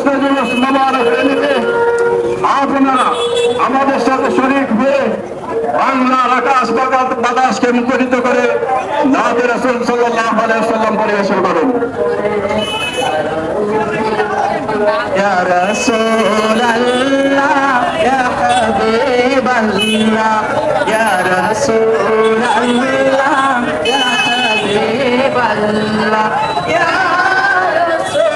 প্রতিষ্ঠা দিবস মোবারক নিতে আপনারা আমাদের সাথে শরীক হয়ে বাংলার আকাশ বাতাসকে মুখরিত করে নাতে রাসূল সাল্লাল্লাহু আলাইহি ওয়াসাল্লাম পরিবেশন করুন। ইয়া রাসূলাল্লাহ ইয়া হাবিবাল্লাহ ইয়া রাসূলাল্লাহ ইয়া হাবিবাল্লাহ ইয়া রাসূলাল্লাহ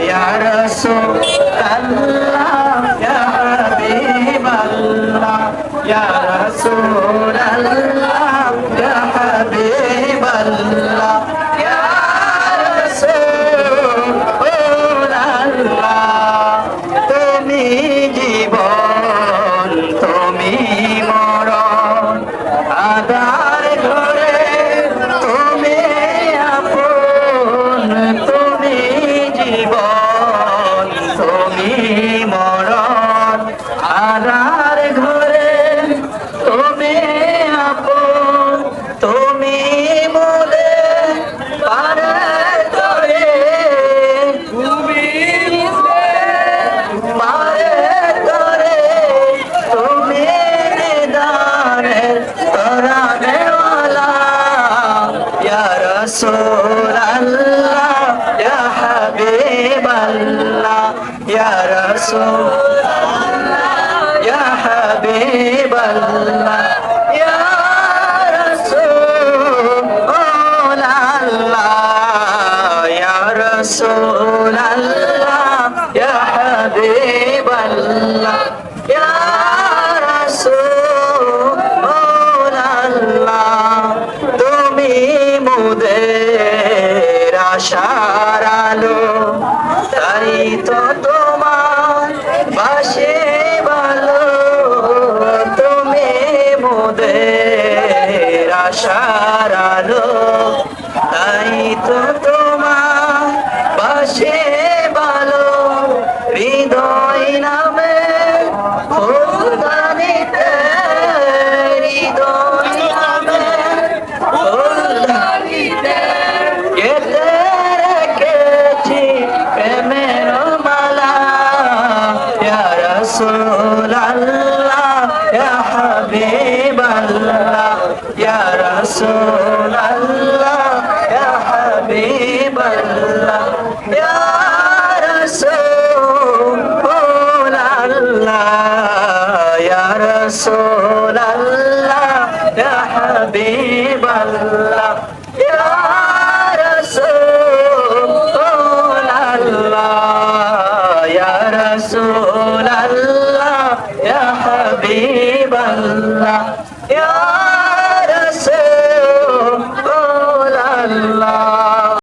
ইয়া রাসূলাল্লাহ ইয়া হাবিবাল্লাহ ইয়া রাসূলাল্লাহ ইয়া হাবিবাল্লাহ ইয়া রাসূলাল্লাহ তুমি জীবন তুমি মরণ আদার ঘরে তুমি আপন তুমি জীবন তুমি মরণ আদার ঘরে তুমি আপন তুমি মোরে পারে তরে তুমি পারে তরে তুমি নিদানের তরানে ওয়ালা ইয়া রাসূলাল্লাহ ইয়া হাবিবাল্লাহ ইয়া রাসূলাল্লাহ ইয়া হাবিবাল্লাহ ইয়া রাসূলাল্লাহ ইয়া রাসূলাল্লাহ ইয়া হাবিবাল্লাহ ইয়া রাসূলাল্লাহ তুমি মোদের আশার আলো তাই তো তোমার বাসে ভালো তুমি মোদের আশার আলো তাই তো তোমার বাসে ভালো হৃদয় নামে ফুলদানিতে হৃদয় নামে ফুলদানিতে গেতে রেখেছি প্রেমের মালা ইয়া রাসূলাল্লাহ ইয়া হাবিবাল্লাহ ইয়া রাসূলাল্লাহ ইয়া হাবিবাল্লাহ ইয়া রাসূলাল্লাহ ইয়া রাসূলাল্লাহ ইয়া হাবিবাল্লাহ ইয়া রাসূলাল্লাহ ইয়া রাসূলাল্লাহ ইয়া হাবিবাল্লাহ